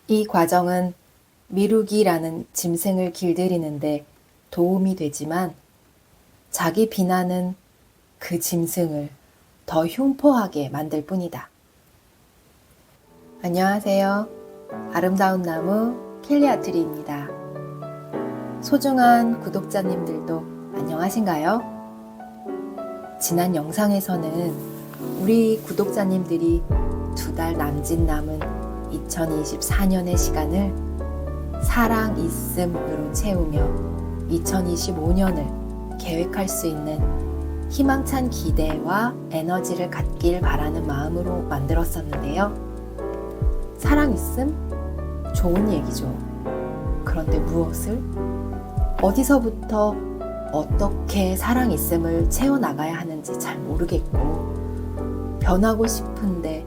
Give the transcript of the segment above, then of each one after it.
이 과정은 미루기라는 짐승을 길들이는데 도움이 되지만 자기 비난은 그 짐승을 더 흉포하게 만들 뿐이다. 안녕하세요. 아름다운 나무 켈리아트리입니다. 소중한 구독자님들도 안녕하신가요? 지난 영상에서는 우리 구독자님들이 2달 남짓 남은 2024년의 시간을 사랑 있음으로 채우며 2025년을 계획할 수 있는 희망찬 기대와 에너지를 갖길 바라는 마음으로 만들었었는데요. 사랑 있음? 좋은 얘기죠. 그런데 무엇을? 어디서부터 어떻게 사랑 있음을 채워나가야 하는지 잘 모르겠고, 변하고 싶은데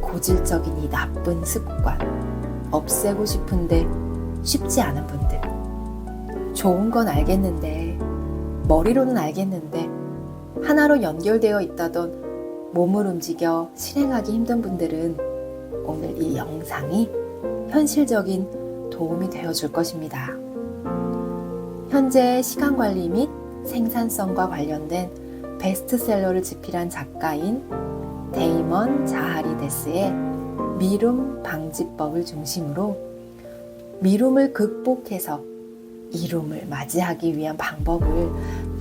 고질적인 이 나쁜 습관, 없애고 싶은데 쉽지 않은 분들. 좋은 건 알겠는데, 머리로는 알겠는데, 하나로 연결되어 있다던 몸을 움직여 실행하기 힘든 분들은 오늘 이 영상이 현실적인 도움이 되어줄 것입니다. 현재 시간관리 및 생산성과 관련된 베스트셀러를 집필한 작가인 데이먼 자하리데스의 미룸 방지법을 중심으로 미룸을 극복해서 이룸을 맞이하기 위한 방법을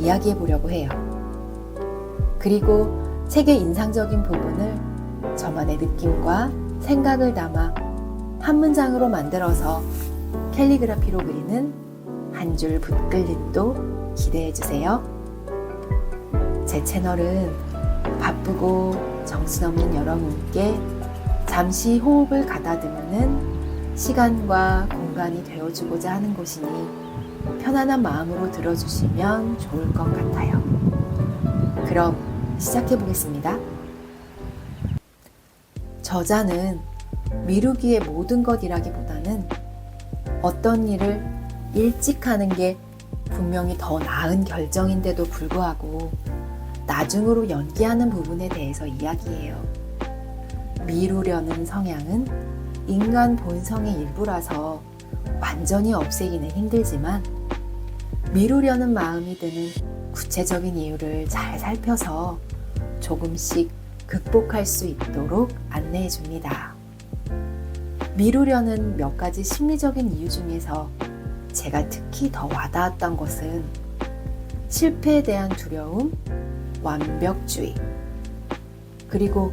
이야기해 보려고 해요. 그리고 책의 인상적인 부분을 저만의 느낌과 생각을 담아 한 문장으로 만들어서 캘리그라피로 그리는 한 줄 붓글림도 기대해 주세요. 제 채널은 바쁘고 정신없는 여러분께 잠시 호흡을 가다듬는 시간과 공간이 되어주고자 하는 곳이니 편안한 마음으로 들어주시면 좋을 것 같아요. 그럼 시작해 보겠습니다. 저자는 미루기의 모든 것이라기보다는 어떤 일을 일찍 하는 게 분명히 더 나은 결정인데도 불구하고 나중으로 연기하는 부분에 대해서 이야기해요. 미루려는 성향은 인간 본성의 일부라서 완전히 없애기는 힘들지만 미루려는 마음이 드는 구체적인 이유를 잘 살펴서 조금씩 극복할 수 있도록 안내해 줍니다. 미루려는 몇 가지 심리적인 이유 중에서 제가 특히 더 와닿았던 것은 실패에 대한 두려움, 완벽주의, 그리고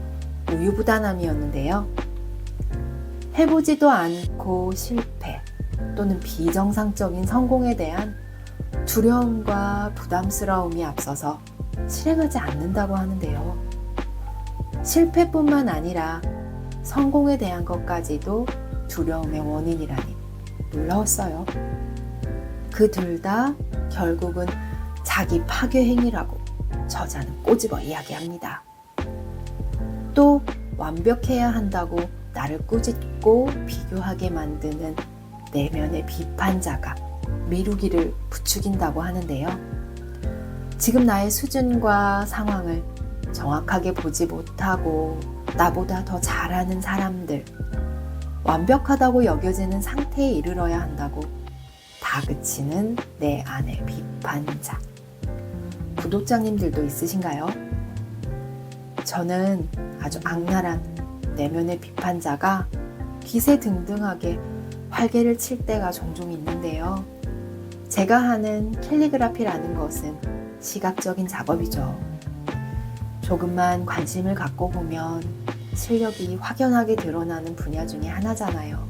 우유부단함이었는데요. 해보지도 않고 실패 또는 비정상적인 성공에 대한 두려움과 부담스러움이 앞서서 실행하지 않는다고 하는데요. 실패뿐만 아니라 성공에 대한 것까지도 두려움의 원인이라니 놀라웠어요. 그 둘 다 결국은 자기 파괴 행위라고 저자는 꼬집어 이야기합니다. 또 완벽해야 한다고 나를 꾸짖고 비교하게 만드는 내면의 비판자가 미루기를 부추긴다고 하는데요. 지금 나의 수준과 상황을 정확하게 보지 못하고 나보다 더 잘하는 사람들, 완벽하다고 여겨지는 상태에 이르러야 한다고 다그치는 내 안의 비판자. 구독자님들도 있으신가요? 저는 아주 악랄한 내면의 비판자가 기세등등하게 활개를 칠 때가 종종 있는데요. 제가 하는 캘리그라피라는 것은 시각적인 작업이죠. 조금만 관심을 갖고 보면 실력이 확연하게 드러나는 분야 중에 하나잖아요.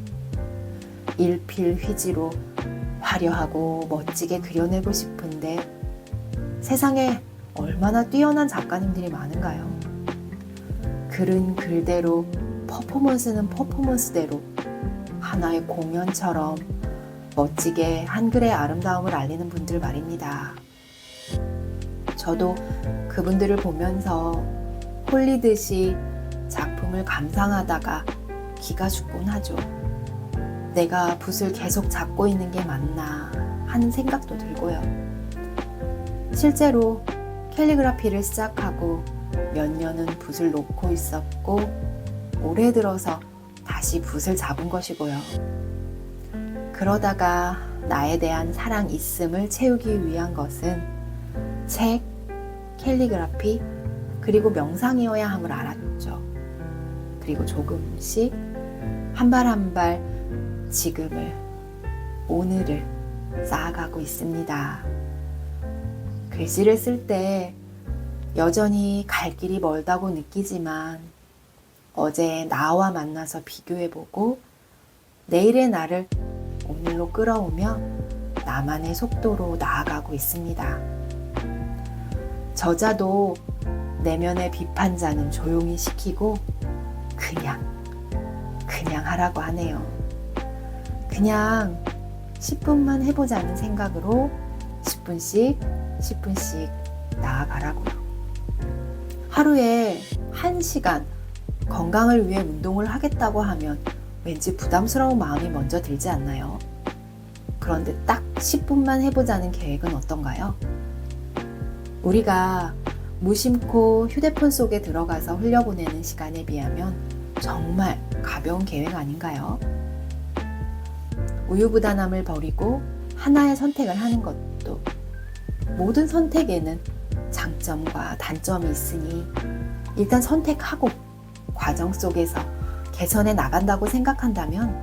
일필휘지로 화려하고 멋지게 그려내고 싶은데 세상에 얼마나 뛰어난 작가님들이 많은가요? 글은 글대로, 퍼포먼스는 퍼포먼스대로 하나의 공연처럼 멋지게 한글의 아름다움을 알리는 분들 말입니다. 저도 그분들을 보면서 홀리듯이 작품을 감상하다가 기가 죽곤 하죠. 내가 붓을 계속 잡고 있는 게 맞나 하는 생각도 들고요. 실제로 캘리그라피를 시작하고 몇 년은 붓을 놓고 있었고 올해 들어서 다시 붓을 잡은 것이고요. 그러다가 나에 대한 사랑 있음을 채우기 위한 것은 책, 캘리그라피, 그리고 명상이어야 함을 알았죠. 그리고 조금씩 한 발 한 발 지금을, 오늘을 쌓아가고 있습니다. 글씨를 쓸 때 여전히 갈 길이 멀다고 느끼지만 어제 나와 만나서 비교해보고 내일의 나를 오늘로 끌어오며 나만의 속도로 나아가고 있습니다. 저자도 내면의 비판자는 조용히 시키고 그냥 하라고 하네요. 그냥 10분만 해보자는 생각으로 10분씩 나아가라고요. 하루에 1시간 건강을 위해 운동을 하겠다고 하면 왠지 부담스러운 마음이 먼저 들지 않나요? 그런데 딱 10분만 해보자는 계획은 어떤가요? 우리가 무심코 휴대폰 속에 들어가서 흘려보내는 시간에 비하면 정말 가벼운 계획 아닌가요? 우유부단함을 버리고 하나의 선택을 하는 것도, 모든 선택에는 장점과 단점이 있으니 일단 선택하고 과정 속에서 개선해 나간다고 생각한다면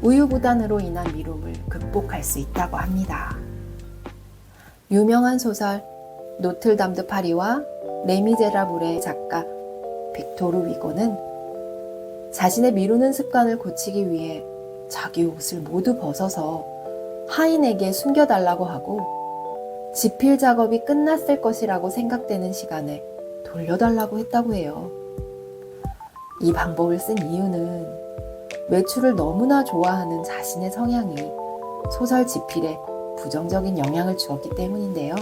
우유부단으로 인한 미움을 극복할 수 있다고 합니다. 유명한 소설 노틀담드 파리와 레미제라블의 작가 빅토르 위고는 자신의 미루는 습관을 고치기 위해 자기 옷을 모두 벗어서 하인에게 숨겨달라고 하고 지필 작업이 끝났을 것이라고 생각되는 시간에 돌려달라고 했다고 해요. 이 방법을 쓴 이유는 외출을 너무나 좋아하는 자신의 성향이 소설 지필에 부정적인 영향을 주었기 때문인데요.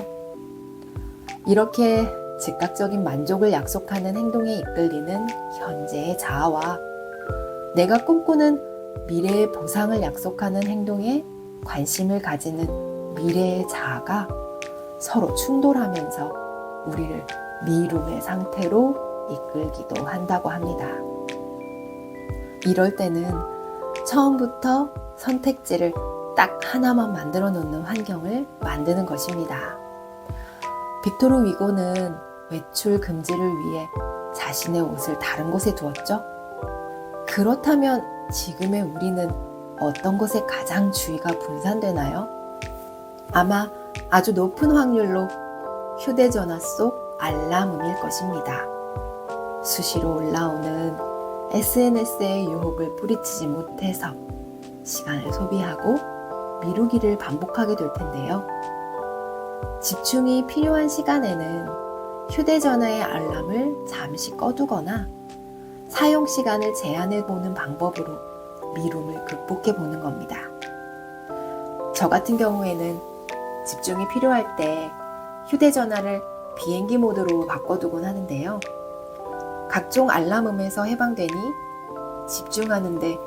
이렇게 즉각적인 만족을 약속하는 행동에 이끌리는 현재의 자아와 내가 꿈꾸는 미래의 보상을 약속하는 행동에 관심을 가지는 미래의 자아가 서로 충돌하면서 우리를 미움의 상태로 이끌기도 한다고 합니다. 이럴 때는 처음부터 선택지를 딱 하나만 만들어 놓는 환경을 만드는 것입니다. 빅토르 위고는 외출 금지를 위해 자신의 옷을 다른 곳에 두었죠. 그렇다면 지금의 우리는 어떤 것에 가장 주의가 분산되나요? 아마 아주 높은 확률로 휴대전화 속 알람음일 것입니다. 수시로 올라오는 SNS의 유혹을 뿌리치지 못해서 시간을 소비하고 미루기를 반복하게 될 텐데요. 집중이 필요한 시간에는 휴대전화의 알람을 잠시 꺼두거나 사용 시간을 제한해보는 방법으로 미움을 극복해보는 겁니다. 저 같은 경우에는 집중이 필요할 때 휴대전화를 비행기 모드로 바꿔두곤 하는데요. 각종 알람음에서 해방되니 집중하는데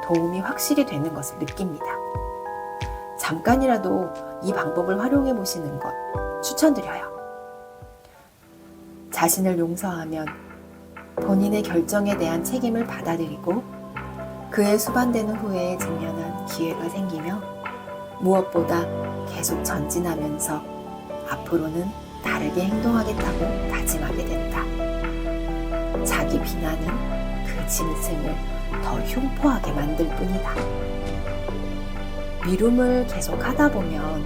도움이 확실히 되는 것을 느낍니다. 잠깐이라도 이 방법을 활용해 보시는 것 추천드려요. 자신을 용서하면 본인의 결정에 대한 책임을 받아들이고 그에 수반되는 후회에 직면한 기회가 생기며 무엇보다 계속 전진하면서 앞으로는 다르게 행동하겠다고 다짐하게 된다. 자기 비난은 그 짐승을 더 흉포하게 만들 뿐이다. 미움을 계속 하다 보면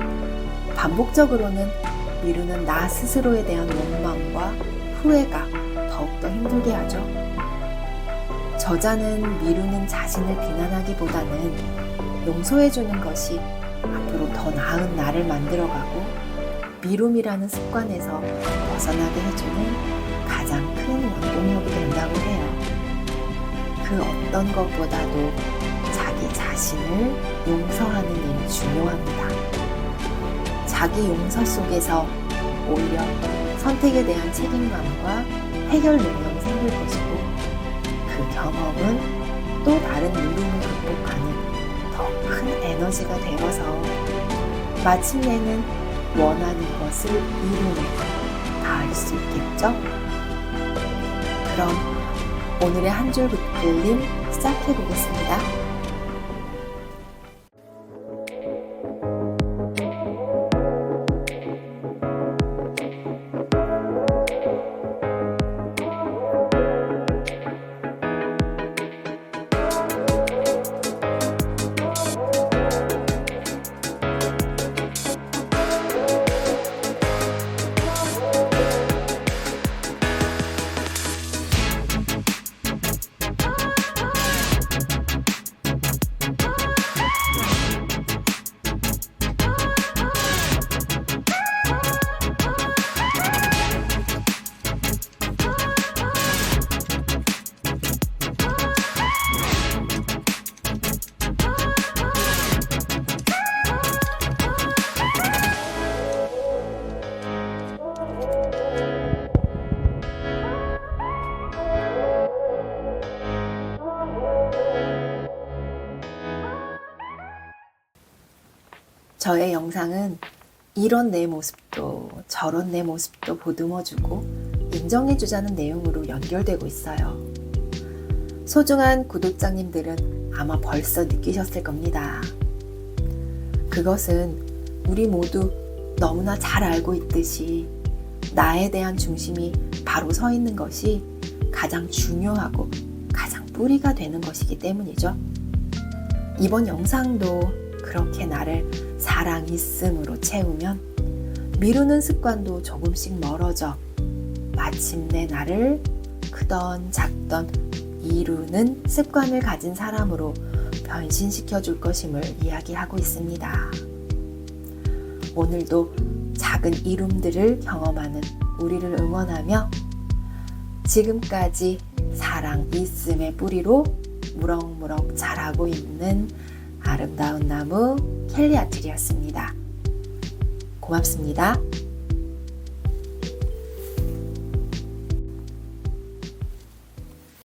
반복적으로는 미루는 나 스스로에 대한 원망과 후회가 더욱더 힘들게 하죠. 저자는 미루는 자신을 비난하기보다는 용서해주는 것이 앞으로 더 나은 나를 만들어가고 미움이라는 습관에서 벗어나게 해주는 가장 큰 원동력이 된다고 해요. 그 어떤 것보다도 자기 자신을 용서하는 일이 중요합니다. 자기 용서 속에서 오히려 선택에 대한 책임감과 해결 능력이 생길 것이고 그 경험은 또 다른 미움을 극복하는 더 큰 에너지가 되어서 마침내는 원하는 것을 이루에 닿을 수 있겠죠? 그럼 오늘의 한 줄 붙들림 시작해 보겠습니다. 저의 영상은 이런 내 모습도 저런 내 모습도 보듬어주고 인정해주자는 내용으로 연결되고 있어요. 소중한 구독자님들은 아마 벌써 느끼셨을 겁니다. 그것은 우리 모두 너무나 잘 알고 있듯이 나에 대한 중심이 바로 서 있는 것이 가장 중요하고 가장 뿌리가 되는 것이기 때문이죠. 이번 영상도 그렇게 나를 사랑 있음으로 채우면 미루는 습관도 조금씩 멀어져 마침내 나를 크던 작던 이루는 습관을 가진 사람으로 변신시켜 줄 것임을 이야기하고 있습니다. 오늘도 작은 이룸들을 경험하는 우리를 응원하며 지금까지 사랑 있음의 뿌리로 무럭무럭 자라고 있는 아름다운 나무 켈리 아트리였습니다. 고맙습니다.